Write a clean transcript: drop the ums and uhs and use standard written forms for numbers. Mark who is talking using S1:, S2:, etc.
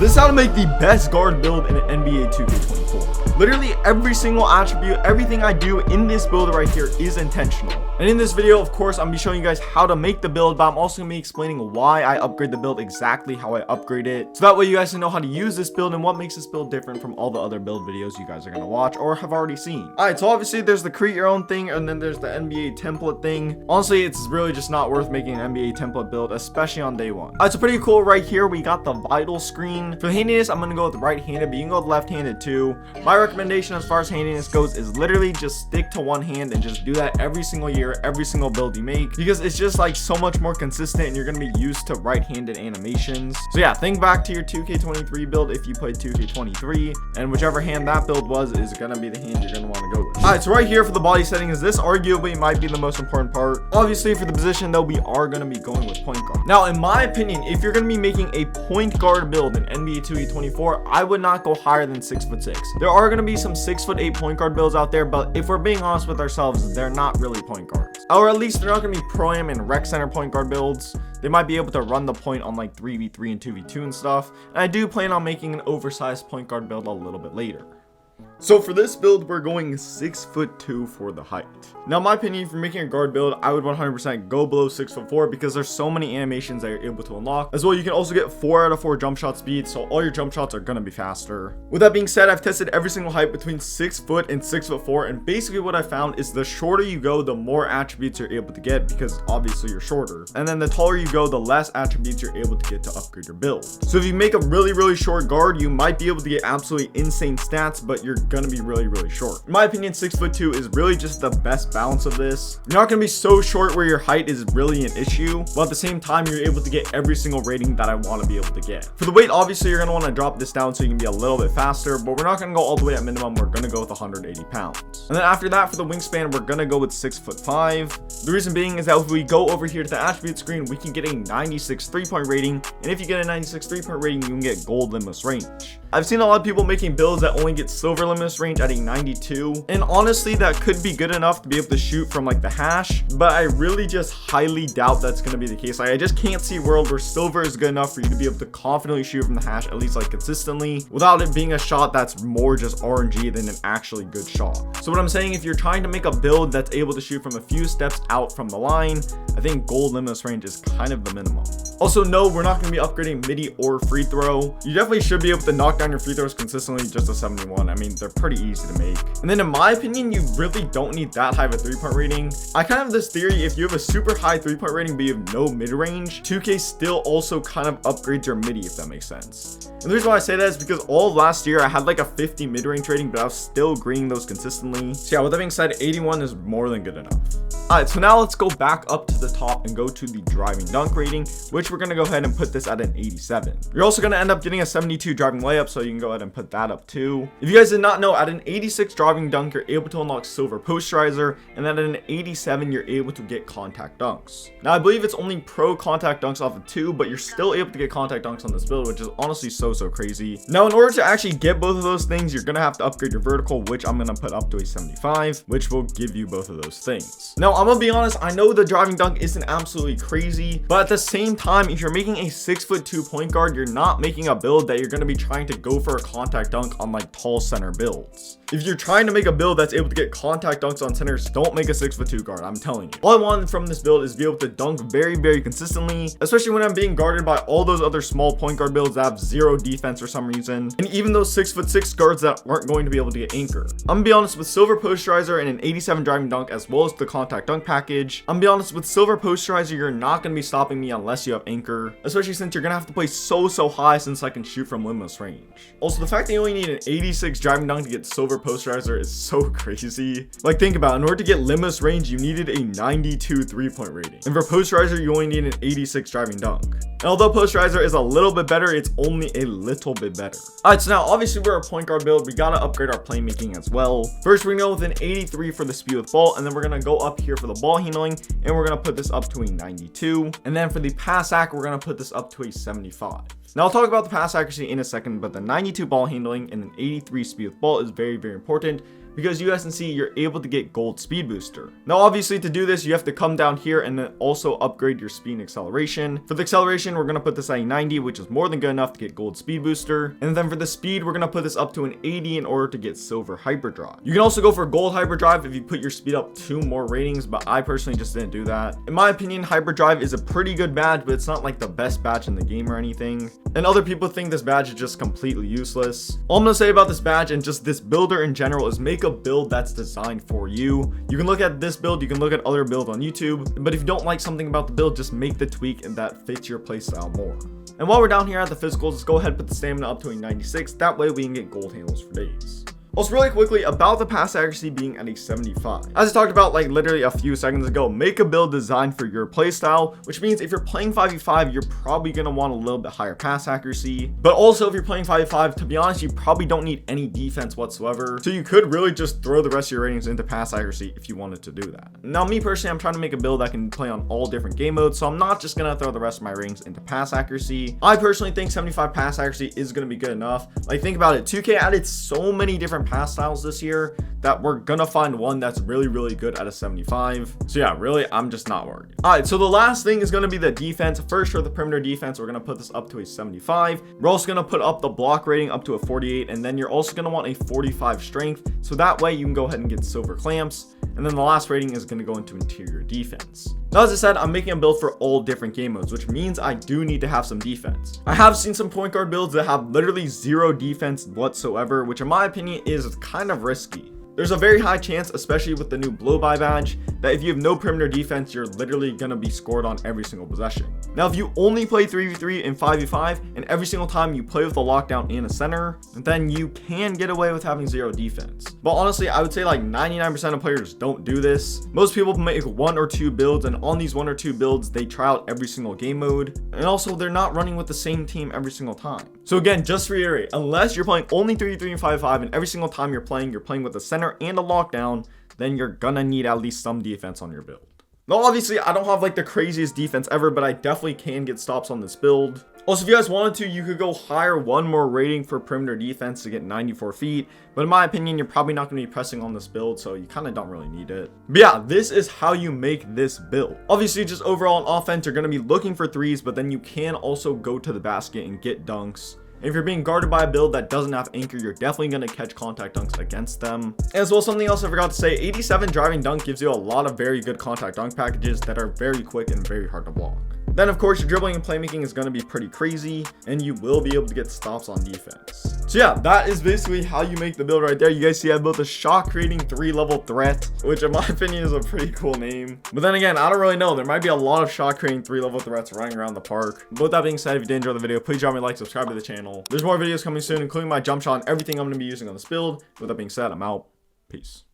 S1: This is how to make the best guard build in an NBA 2K24. Literally every single attribute, everything I do in this build right here is intentional. And in this video, of course, I'm gonna be showing you guys how to make the build, but I'm also gonna be explaining why I upgrade the build exactly how I upgrade it. So that way you guys can know how to use this build and what makes this build different from all the other build videos you guys are gonna watch or have already seen. Alright, so obviously there's the create your own thing, and then there's the NBA template thing. Honestly, it's really just not worth making an NBA template build, especially on day one. Alright, so pretty cool right here. We got the vital screen. For the handiness, I'm gonna go with right-handed, but you can go with left-handed too. My recommendation as far as handiness goes is literally just stick to one hand and just do that every single year, every single build you make, because it's just like so much more consistent and you're gonna be used to right-handed animations. So yeah, think back to your 2K23 build if you played 2K23, and whichever hand that build was is gonna be the hand you're gonna want to go with. Alright, so right here for the body settings, this arguably might be the most important part. Obviously for the position though, we are gonna be going with point guard. Now in my opinion, if you're gonna be making a point guard build in NBA 2K24, I would not go higher than 6'6". There are gonna be some 6'8" point guard builds out there, but if we're being honest with ourselves, they're not really point guards, or at least they're not gonna be pro-am and rec center point guard builds. They might be able to run the point on like 3v3 and 2v2 and stuff, and I do plan on making an oversized point guard build a little bit later. So for this build, we're going 6'2" for the height. Now, in my opinion, if you're making a guard build, I would 100% go below 6'4" because there's so many animations that you're able to unlock. As well, you can also get 4 out of 4 jump shot speed, so all your jump shots are gonna be faster. With that being said, I've tested every single height between 6 foot and 6'4", and basically what I found is the shorter you go, the more attributes you're able to get because obviously you're shorter. And then the taller you go, the less attributes you're able to get to upgrade your build. So if you make a really short guard, you might be able to get absolutely insane stats, but you're gonna be really short. In my opinion, 6'2" is really just the best balance of this. You're not gonna be so short where your height is really an issue, but at the same time you're able to get every single rating that I want to be able to get. For the weight, obviously you're gonna want to drop this down so you can be a little bit faster, but we're not gonna go all the way at minimum. We're gonna go with 180 pounds. And then after that, for the wingspan, we're gonna go with 6'5". The reason being is that if we go over here to the attribute screen, we can get a 96 3-point rating, and if you get a 96 3-point rating, you can get gold limitless range. I've seen a lot of people making builds that only get silver limitless range at a 92, and honestly that could be good enough to be able to shoot from like the hash, but I really just highly doubt that's going to be the case. Like, I just can't see a world where silver is good enough for you to be able to confidently shoot from the hash, at least like consistently, without it being a shot that's more just RNG than an actually good shot. So what I'm saying, if you're trying to make a build that's able to shoot from a few steps out from the line, I think gold limitless range is kind of the minimum. Also, no, we're not going to be upgrading midi or free throw. You definitely should be able to knock down your free throws consistently just a 71. I mean, they're pretty easy to make. And then in my opinion, you really don't need that high of a 3-point rating. I kind of have this theory, if you have a super high 3-point rating but you have no mid-range, 2K still also kind of upgrades your midi, if that makes sense. And the reason why I say that is because all of last year I had like a 50 mid-range rating, but I was still greening those consistently. So yeah, with that being said, 81 is more than good enough. Alright, so now let's go back up to the top and go to the driving dunk rating, which we're going to go ahead and put this at an 87. You're also going to end up getting a 72 driving layup, so you can go ahead and put that up too. If you guys did not know, at an 86 driving dunk, you're able to unlock silver posterizer, and then at an 87, you're able to get contact dunks. Now, I believe it's only pro contact dunks off of 2, but you're still able to get contact dunks on this build, which is honestly so crazy. Now, in order to actually get both of those things, you're going to have to upgrade your vertical, which I'm going to put up to a 75, which will give you both of those things. Now, I'm gonna be honest, I know the driving dunk isn't absolutely crazy, but at the same time, if you're making a 6'2" point guard, you're not making a build that you're going to be trying to go for a contact dunk on like tall center builds. If you're trying to make a build that's able to get contact dunks on centers, don't make a 6'2" guard, I'm telling you. All I wanted from this build is to be able to dunk very consistently, especially when I'm being guarded by all those other small point guard builds that have 0 defense for some reason, and even those 6'6" guards that aren't going to be able to get anchor. I'm gonna be honest, with silver posterizer and an 87 driving dunk as well as the contact dunk package, I'm gonna be honest, with silver posterizer, you're not gonna be stopping me unless you have anchor, especially since you're gonna have to play so high since I can shoot from limitless range. Also, the fact that you only need an 86 driving dunk to get silver posterizer is so crazy. Like, think about it, in order to get limitless range, you needed a 92 3-point rating, and for posterizer, you only need an 86 driving dunk. And although posterizer is a little bit better, it's only a little bit better. Alright, so now obviously we're a point guard build, we gotta upgrade our playmaking as well. First, we're gonna go with an 83 for the speed with ball, and then we're gonna go up here for the ball handling, and we're gonna put this up to a 92. And then for the pass ac, we're gonna put this up to a 75. Now I'll talk about the pass accuracy in a second, but the 92 ball handling and an 83 speed with ball is very important, because you guys can see you're able to get gold speed booster. Now obviously to do this you have to come down here and then also upgrade your speed and acceleration. For the acceleration we're going to put this at a 90, which is more than good enough to get gold speed booster, and then for the speed we're going to put this up to an 80 in order to get silver hyperdrive. You can also go for gold hyperdrive if you put your speed up 2 more ratings, but I personally just didn't do that. In my opinion, hyperdrive is a pretty good badge, but it's not like the best badge in the game or anything, and other people think this badge is just completely useless. All I'm gonna say about this badge and just this builder in general is make a build that's designed for you. You can look at this build, you can look at other builds on YouTube, but if you don't like something about the build, just make the tweak that fits your playstyle more. And while we're down here at the physicals, let's go ahead and put the stamina up to a 96. That way we can get gold handles for days. Also, really quickly about the pass accuracy being at a 75. As I talked about like literally a few seconds ago, make a build designed for your playstyle, which means if you're playing 5v5, you're probably going to want a little bit higher pass accuracy. But also if you're playing 5v5, to be honest, you probably don't need any defense whatsoever. So you could really just throw the rest of your ratings into pass accuracy if you wanted to do that. Now, me personally, I'm trying to make a build that can play on all different game modes, so I'm not just going to throw the rest of my ratings into pass accuracy. I personally think 75 pass accuracy is going to be good enough. Like, think about it. 2K added so many different pass styles this year that we're gonna find one that's really good at a 75. So yeah, really, I'm just not worried. All right, so the last thing is gonna be the defense. First, for the perimeter defense, we're gonna put this up to a 75. We're also gonna put up the block rating up to a 48, and then you're also gonna want a 45 strength, so that way you can go ahead and get silver clamps. And then the last rating is going to go into interior defense. Now, as I said, I'm making a build for all different game modes, which means I do need to have some defense. I have seen some point guard builds that have literally 0 defense whatsoever, which in my opinion is kind of risky. There's a very high chance, especially with the new blow by badge, that if you have no perimeter defense, you're literally going to be scored on every single possession. Now, if you only play 3v3 and 5v5, and every single time you play with a lockdown and a center, then you can get away with having 0 defense. But honestly, I would say like 99% of players don't do this. Most people make 1 or 2 builds, and on these 1 or 2 builds, they try out every single game mode. And also, they're not running with the same team every single time. So again, just to reiterate, unless you're playing only 3v3 and 5v5, and every single time you're playing with a center and a lockdown, then you're gonna need at least some defense on your build. Now, obviously, I don't have like the craziest defense ever, but I definitely can get stops on this build. Also, if you guys wanted to, you could go higher 1 more rating for perimeter defense to get 94 feet. But in my opinion, you're probably not going to be pressing on this build, so you kind of don't really need it. But yeah, this is how you make this build. Obviously, just overall on offense, you're going to be looking for threes, but then you can also go to the basket and get dunks. If you're being guarded by a build that doesn't have anchor, you're definitely going to catch contact dunks against them. And as well, something else I forgot to say, 87 driving dunk gives you a lot of very good contact dunk packages that are very quick and very hard to block. Then of course your dribbling and playmaking is going to be pretty crazy, and you will be able to get stops on defense. So yeah, that is basically how you make the build right there. You guys see I built a shot creating 3-level threat, which in my opinion is a pretty cool name. But then again, I don't really know. There might be a lot of shot creating 3-level threats running around the park. But with that being said, if you did enjoy the video, please drop me a like, subscribe to the channel. There's more videos coming soon, including my jump shot and everything I'm going to be using on this build. With that being said, I'm out. Peace.